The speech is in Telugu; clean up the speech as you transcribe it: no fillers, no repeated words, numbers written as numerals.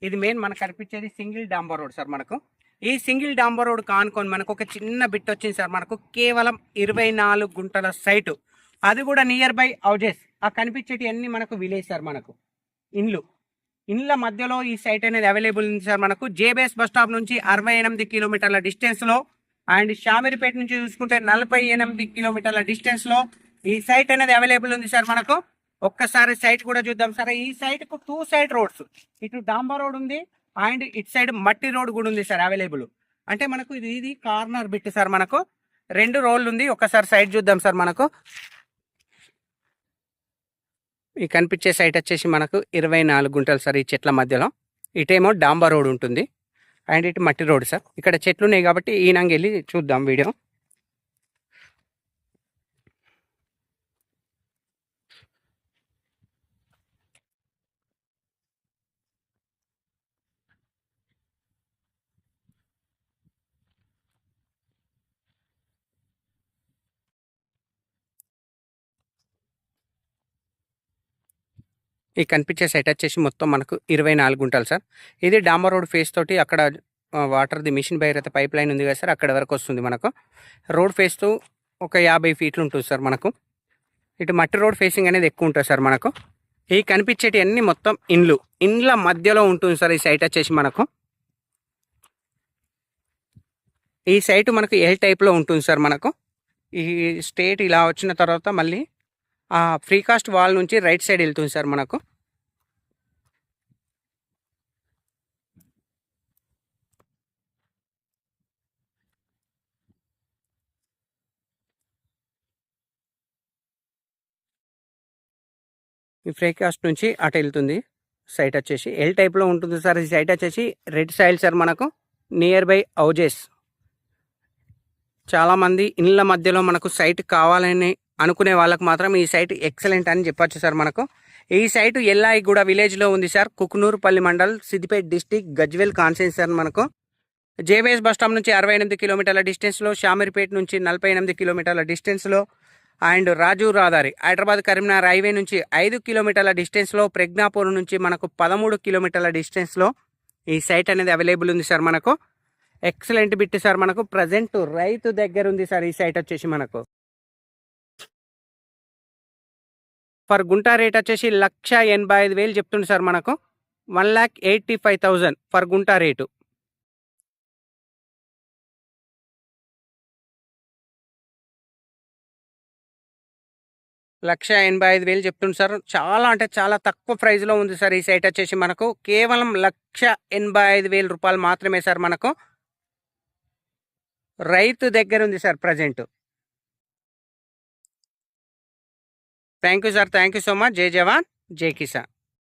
ఇది మెయిన్ మనకు కనిపించేది సింగిల్ డాంబర్ రోడ్ సార్. మనకు ఈ సింగిల్ డాంబర్ రోడ్ కానుకొని మనకు ఒక చిన్న బిట్ వచ్చింది సార్. మనకు కేవలం 24 గుంటల సైటు, అది కూడా నియర్ బై హౌజెస్. ఆ కనిపించేటి అన్ని మనకు విలేజ్ సార్. మనకు ఇండ్ల మధ్యలో ఈ సైట్ అనేది అవైలబుల్ ఉంది సార్. మనకు జేబీఎస్ బస్ స్టాప్ నుంచి 68 కిలోమీటర్ల డిస్టెన్స్లో, అండ్ షామిరిపేట నుంచి చూసుకుంటే 48 కిలోమీటర్ల డిస్టెన్స్లో ఈ సైట్ అనేది అవైలబుల్ ఉంది సార్. మనకు ఒక్కసారి సైట్ కూడా చూద్దాం సార్. ఈ సైట్కు 2 సైడ్ రోడ్స్, ఇటు డాంబర్ రోడ్ ఉంది అండ్ ఇటు సైడ్ మట్టి రోడ్ కూడా ఉంది సార్ అవైలబుల్. అంటే మనకు ఇది కార్నర్ బిట్ సార్. మనకు 2 రోడ్లు ఉంది. ఒక్కసారి సైట్ చూద్దాం సార్. మనకు ఈ కనిపించే సైట్ వచ్చేసి మనకు 24 గుంటలు సార్. ఈ చెట్ల మధ్యలో ఇటేమో డాంబర్ రోడ్ ఉంటుంది అండ్ ఇటు మట్టి రోడ్ సార్. ఇక్కడ చెట్లు ఉన్నాయి కాబట్టి ఈనంగా వెళ్ళి చూద్దాం వీడియో. ఈ కనిపించే సైట్ వచ్చేసి మొత్తం మనకు 24 గుంటలు సార్. ఇది డాంబర్ రోడ్ ఫేస్ తోటి అక్కడ వాటర్ది మిషన్ భగీరథ పైప్ లైన్ ఉంది కదా సార్, అక్కడ వరకు వస్తుంది. మనకు రోడ్ ఫేస్ తో ఒక 50 ఫీట్లు ఉంటుంది సార్. మనకు ఇటు మట్టి రోడ్ ఫేసింగ్ అనేది ఎక్కువ ఉంటుంది సార్. మనకు ఈ కనిపించేటి అన్ని మొత్తం ఇండ్ల మధ్యలో ఉంటుంది సార్. ఈ సైట్ వచ్చేసి మనకు ఈ సైట్ మనకు ఎల్ టైప్లో ఉంటుంది సార్. మనకు ఈ స్టేట్ ఇలా వచ్చిన తర్వాత మళ్ళీ ఆ ఫ్రీ కాస్ట్ వాల్ నుంచి రైట్ సైడ్ వెళ్తుంది సార్. మనకు ఈ ఫ్రీ కాస్ట్ నుంచి అటు వెళ్తుంది. సైట్ వచ్చేసి ఎల్ టైప్లో ఉంటుంది సార్. ఈ సైట్ వచ్చేసి రెడ్ సాయిల్ సార్. మనకు నియర్ బై హౌజెస్. చాలామంది ఇళ్ళ మధ్యలో మనకు సైట్ కావాలని అనుకునే వాళ్ళకు మాత్రం ఈ సైట్ ఎక్సలెంట్ అని చెప్పొచ్చు సార్. మనకు ఈ సైట్ ఎల్లాయిగూడ విలేజ్లో ఉంది సార్. కుకునూరుపల్లి మండల్, సిద్దిపేట డిస్టిక్, గజ్వేల్ కాన్సెన్స్ సార్. మనకు జేబీఎస్ బస్ స్టాప్ నుంచి 68 కిలోమీటర్ల డిస్టెన్స్లో, షామీర్పేట నుంచి 48 కిలోమీటర్ల డిస్టెన్స్లో, అండ్ రాజు రహదారి హైదరాబాద్ కరీంనగర్ హైవే నుంచి 5 కిలోమీటర్ల డిస్టెన్స్లో, ప్రజ్ఞాపూర్ నుంచి మనకు 13 కిలోమీటర్ల డిస్టెన్స్లో ఈ సైట్ అనేది అవైలబుల్ ఉంది సార్. మనకు ఎక్సలెంట్ బిట్ సార్. మనకు ప్రజెంట్ రైతు దగ్గర ఉంది సార్. ఈ సైట్ వచ్చేసి మనకు పర్ గుంటా రేట్ వచ్చేసి 1,85,000 చెప్తుంది సార్. మనకు 1,85,000 పర్ గుంటా రేటు. $1,85,000 చెప్తుంది సార్. చాలా అంటే చాలా తక్కువ ప్రైస్లో ఉంది సార్. ఈ సైట్ వచ్చేసి మనకు కేవలం $1,85,000 మాత్రమే సార్. మనకు రైతు దగ్గర ఉంది sir present. Thank you sir. Thank you so much. జై జవాన్ జై కిసాన్.